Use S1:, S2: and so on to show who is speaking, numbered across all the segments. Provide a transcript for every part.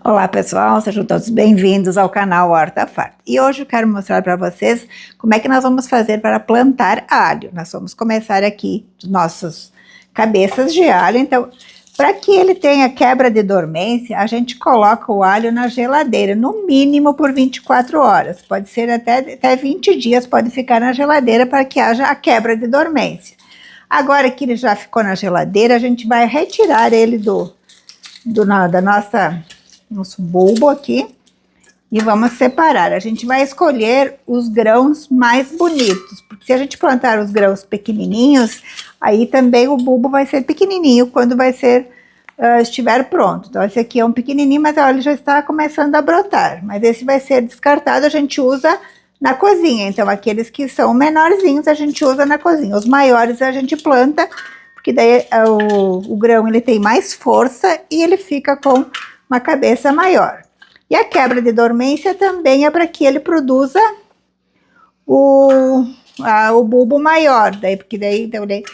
S1: Olá pessoal, sejam todos bem-vindos ao canal Horta Farta. E hoje eu quero mostrar para vocês como é que nós vamos fazer para plantar alho. Nós vamos começar aqui nossas cabeças de alho. Então, para que ele tenha quebra de dormência, a gente coloca o alho na geladeira, no mínimo por 24 horas. Pode ser até 20 dias, pode ficar na geladeira para que haja a quebra de dormência. Agora que ele já ficou na geladeira, a gente vai retirar ele da nosso bulbo aqui e vamos separar. A gente vai escolher os grãos mais bonitos, porque se a gente plantar os grãos pequenininhos, aí também o bulbo vai ser pequenininho quando estiver pronto. Então esse aqui é um pequenininho, mas olha, ele já está começando a brotar, mas esse vai ser descartado, a gente usa na cozinha. Então aqueles que são menorzinhos a gente usa na cozinha, os maiores a gente planta, porque daí o grão ele tem mais força e ele fica com uma cabeça maior. E a quebra de dormência também é para que ele produza o bulbo maior, porque daí ele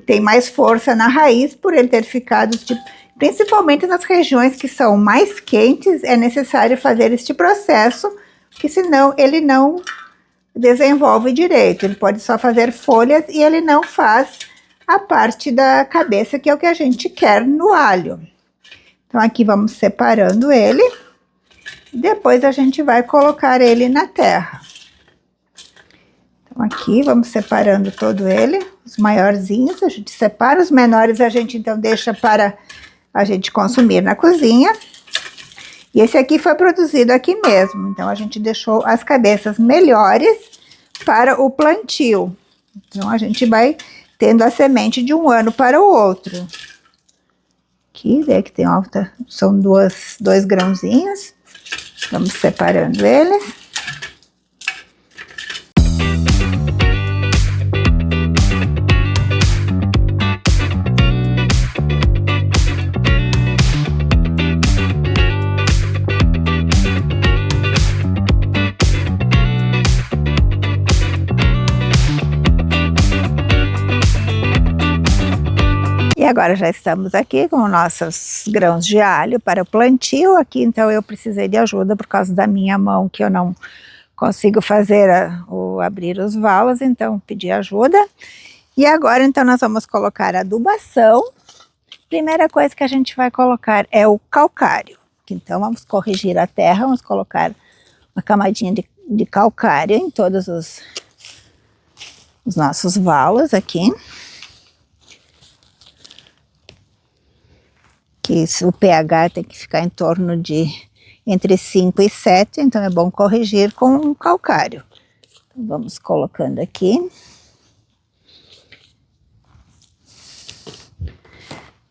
S1: tem mais força na raiz por ele ter ficado, principalmente nas regiões que são mais quentes, é necessário fazer este processo, porque senão ele não desenvolve direito, ele pode só fazer folhas e ele não faz a parte da cabeça, que é o que a gente quer no alho. Então aqui vamos separando ele, depois a gente vai colocar ele na terra. Então aqui vamos separando todo ele, os maiorzinhos a gente separa, os menores a gente então deixa para a gente consumir na cozinha. E esse aqui foi produzido aqui mesmo, então a gente deixou as cabeças melhores para o plantio. Então a gente vai tendo a semente de um ano para o outro. Aqui, daí que tem são dois grãozinhos, vamos separando eles. E agora já estamos aqui com nossos grãos de alho para o plantio. Aqui então eu precisei de ajuda por causa da minha mão, que eu não consigo fazer abrir os valos, então pedi ajuda. E agora então nós vamos colocar a adubação. Primeira coisa que a gente vai colocar é o calcário. Então vamos corrigir a terra, vamos colocar uma camadinha de calcário em todos os nossos valos aqui. Que o pH tem que ficar em torno de entre 5 e 7, então é bom corrigir com um calcário. Então, vamos colocando aqui.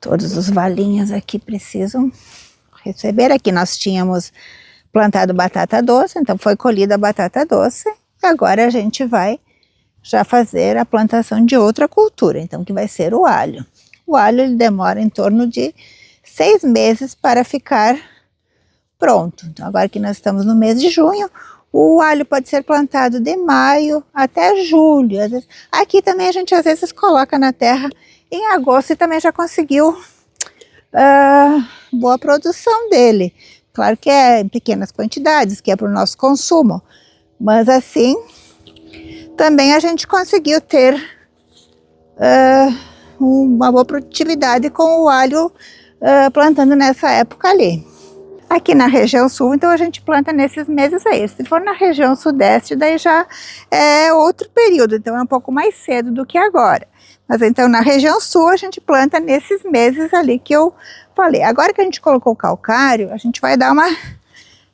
S1: Todos os valinhos aqui precisam receber. Aqui nós tínhamos plantado batata doce, então foi colhida a batata doce. E agora a gente vai já fazer a plantação de outra cultura, então que vai ser o alho. O alho ele demora em torno de 6 meses para ficar pronto. Então agora que nós estamos no mês de junho, o alho pode ser plantado de maio até julho. Às vezes, aqui também a gente às vezes coloca na terra em agosto e também já conseguiu boa produção dele. Claro que é em pequenas quantidades, que é para o nosso consumo, mas assim também a gente conseguiu ter uma boa produtividade com o alho plantando nessa época ali. Aqui na região sul, então a gente planta nesses meses aí. Se for na região sudeste, daí já é outro período, então é um pouco mais cedo do que agora. Mas então na região sul a gente planta nesses meses ali que eu falei. Agora que a gente colocou o calcário, a gente vai dar uma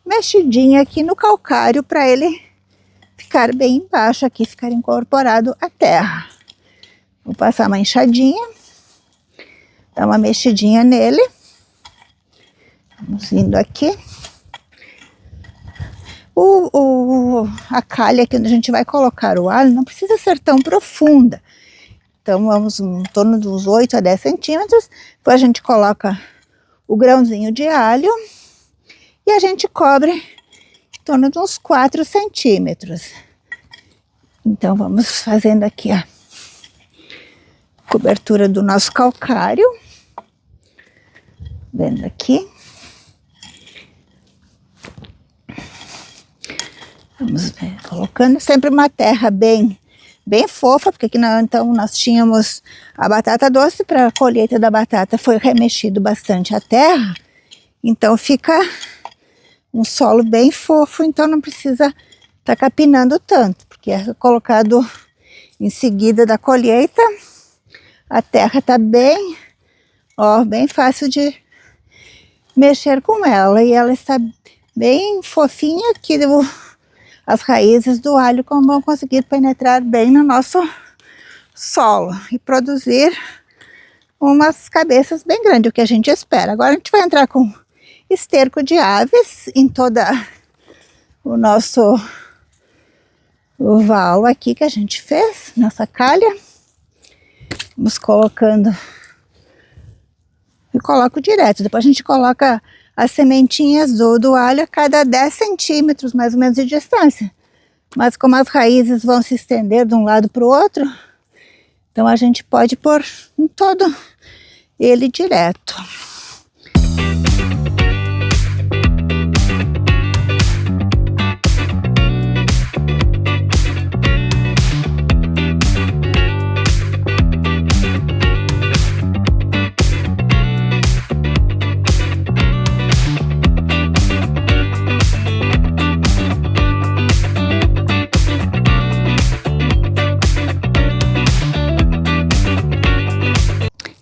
S1: mexidinha aqui no calcário para ele ficar bem embaixo aqui, ficar incorporado à terra. Vou passar uma enxadinha. Dá uma mexidinha nele. Vamos indo aqui. A calha que a gente vai colocar o alho não precisa ser tão profunda. Então vamos em torno dos 8 a 10 centímetros. Depois a gente coloca o grãozinho de alho e a gente cobre em torno de uns 4 centímetros. Então vamos fazendo aqui a cobertura do nosso calcário. Vendo aqui. Vamos colocando sempre uma terra bem fofa, porque aqui então nós tínhamos a batata doce. Para a colheita da batata foi remexido bastante a terra, então fica um solo bem fofo, então não precisa estar capinando tanto, porque é colocado em seguida da colheita. A terra está bem, ó, bem fácil de mexer com ela, e ela está bem fofinha aqui. As raízes do alho vão conseguir penetrar bem no nosso solo e produzir umas cabeças bem grandes, o que a gente espera. Agora a gente vai entrar com esterco de aves em toda o nosso valo aqui que a gente fez, nossa calha. Vamos colocando e coloco direto. Depois a gente coloca as sementinhas do alho a cada 10 centímetros, mais ou menos, de distância. Mas como as raízes vão se estender de um lado para o outro, então a gente pode pôr em todo ele direto.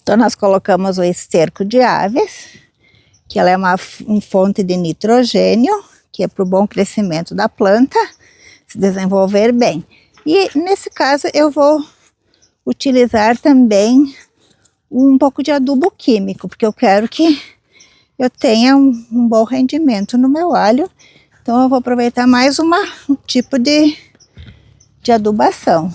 S1: Então nós colocamos o esterco de aves, que ela é uma fonte de nitrogênio, que é para o bom crescimento da planta se desenvolver bem. E nesse caso eu vou utilizar também um pouco de adubo químico, porque eu quero que eu tenha um bom rendimento no meu alho. Então eu vou aproveitar mais um tipo de adubação.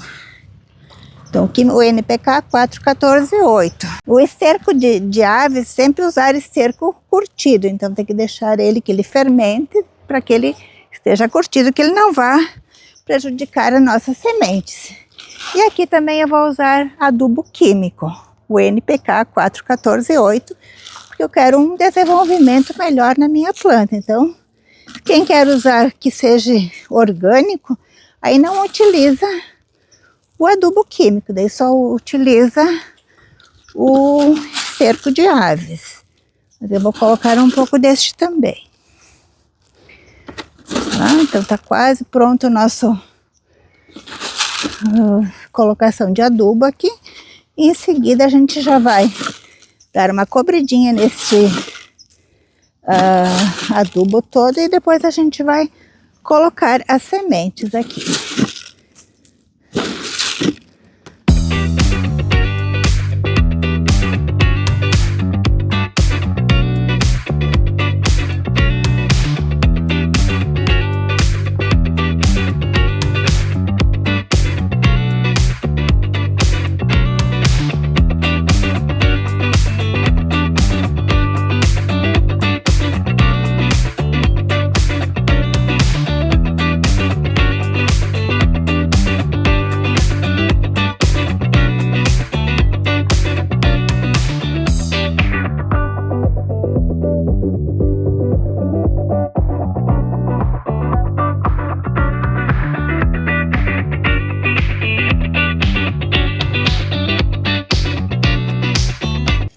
S1: Então, o NPK 414-8. O esterco de aves, sempre usar esterco curtido. Então, tem que deixar ele que ele fermente para que ele esteja curtido, que ele não vá prejudicar as nossas sementes. E aqui também eu vou usar adubo químico, o NPK 414-8, porque eu quero um desenvolvimento melhor na minha planta. Então, quem quer usar que seja orgânico, aí não utiliza o adubo químico, daí só utiliza o esterco de aves. Mas eu vou colocar um pouco deste também. Então tá quase pronto o nosso colocação de adubo aqui. E em seguida a gente já vai dar uma cobridinha nesse adubo todo, e depois a gente vai colocar as sementes aqui.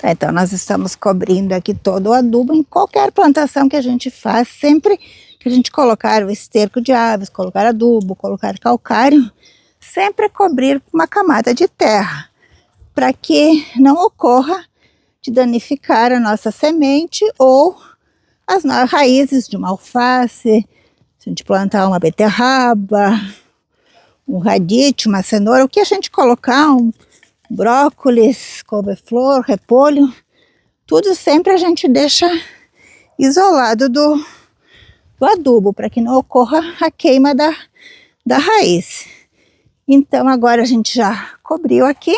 S1: Então nós estamos cobrindo aqui todo o adubo. Em qualquer plantação que a gente faz, sempre que a gente colocar o esterco de aves, colocar adubo, colocar calcário, sempre cobrir com uma camada de terra, para que não ocorra de danificar a nossa semente ou as raízes de uma alface. Se a gente plantar uma beterraba, um radite, uma cenoura, o que a gente colocar, brócolis, couve-flor, repolho, tudo sempre a gente deixa isolado do adubo, para que não ocorra a queima da raiz. Então agora a gente já cobriu aqui,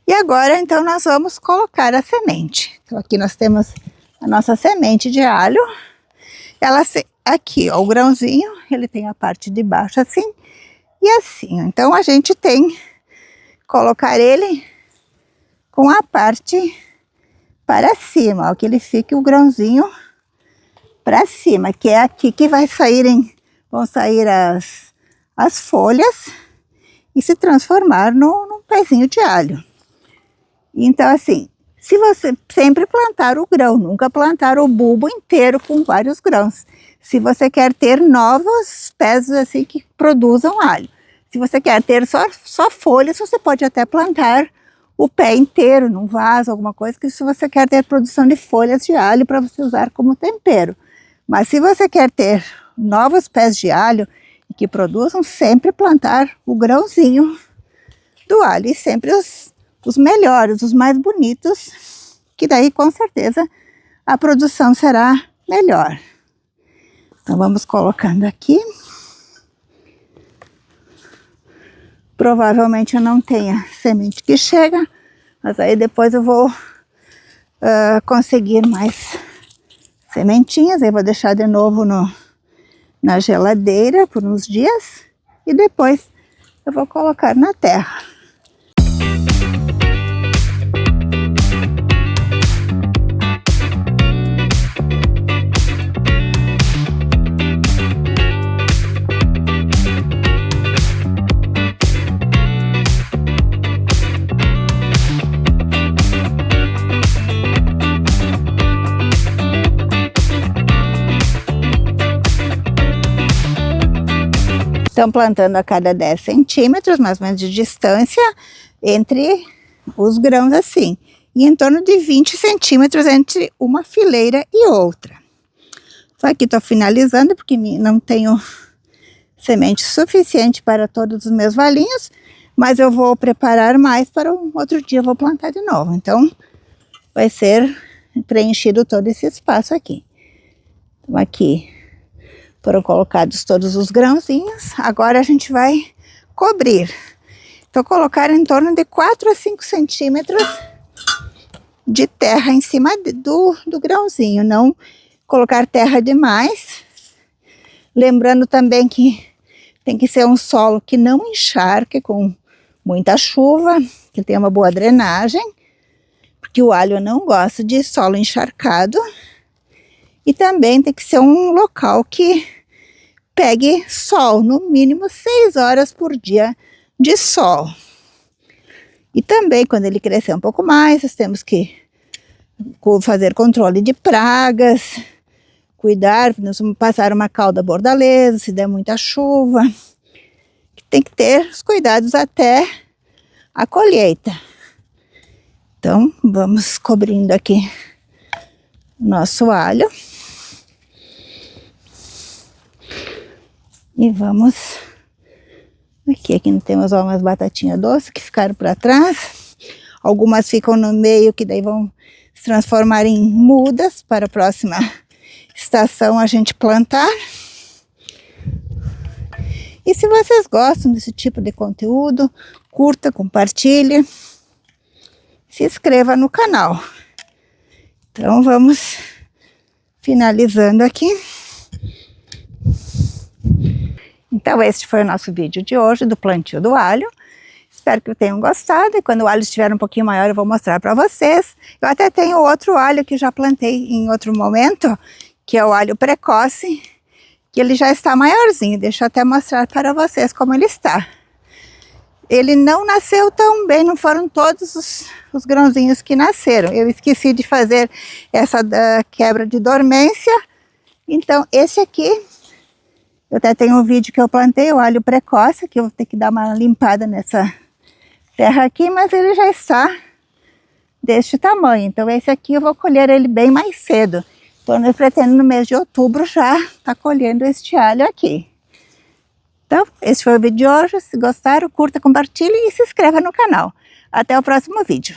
S1: e agora então nós vamos colocar a semente. Então aqui nós temos a nossa semente de alho. Ela aqui, ó, o grãozinho, ele tem a parte de baixo assim e assim. Então a gente tem colocar ele com a parte para cima, ó, que ele fique o grãozinho para cima, que é aqui que vai saírem vão sair as folhas e se transformar num pezinho de alho. Então, assim, se você sempre plantar o grão, nunca plantar o bulbo inteiro com vários grãos. Se você quer ter novos pés assim que produzam alho. Se você quer ter só folhas, você pode até plantar o pé inteiro num vaso, alguma coisa, que se você quer ter produção de folhas de alho para você usar como tempero. Mas se você quer ter novos pés de alho que produzam, sempre plantar o grãozinho do alho. E sempre os melhores, os mais bonitos, que daí com certeza a produção será melhor. Então vamos colocando aqui. Provavelmente eu não tenha semente que chega, mas aí depois eu vou conseguir mais sementinhas. Aí vou deixar de novo na geladeira por uns dias e depois eu vou colocar na terra. Estão plantando a cada 10 centímetros, mais ou menos de distância, entre os grãos assim. E em torno de 20 centímetros entre uma fileira e outra. Só que estou finalizando, porque não tenho semente suficiente para todos os meus valinhos, mas eu vou preparar mais para um outro dia eu vou plantar de novo. Então, vai ser preenchido todo esse espaço aqui. Então, aqui foram colocados todos os grãozinhos. Agora a gente vai cobrir. Então, colocar em torno de 4 a 5 centímetros de terra em cima do grãozinho. Não colocar terra demais. Lembrando também que tem que ser um solo que não encharque com muita chuva, que tenha uma boa drenagem, porque o alho não gosta de solo encharcado. E também tem que ser um local que pegue sol, no mínimo 6 horas por dia de sol. E também, quando ele crescer um pouco mais, nós temos que fazer controle de pragas, cuidar, nós vamos passar uma cauda bordaleza, se der muita chuva. Tem que ter os cuidados até a colheita. Então, vamos cobrindo aqui o nosso alho. E vamos aqui temos umas batatinhas doces que ficaram para trás. Algumas ficam no meio, que daí vão se transformar em mudas para a próxima estação a gente plantar. E se vocês gostam desse tipo de conteúdo, curta, compartilhe, se inscreva no canal. Então vamos finalizando aqui. Então este foi o nosso vídeo de hoje do plantio do alho. Espero que tenham gostado, e quando o alho estiver um pouquinho maior eu vou mostrar para vocês. Eu até tenho outro alho que já plantei em outro momento, que é o alho precoce, que ele já está maiorzinho. Deixa eu até mostrar para vocês como ele está. Ele não nasceu tão bem, não foram todos os grãozinhos que nasceram. Eu esqueci de fazer essa quebra de dormência. Então esse aqui, eu até tenho um vídeo que eu plantei, o alho precoce, que eu vou ter que dar uma limpada nessa terra aqui, mas ele já está deste tamanho. Então esse aqui eu vou colher ele bem mais cedo. Então eu pretendo no mês de outubro já estar colhendo este alho aqui. Então esse foi o vídeo de hoje. Se gostaram, curta, compartilhe e se inscreva no canal. Até o próximo vídeo.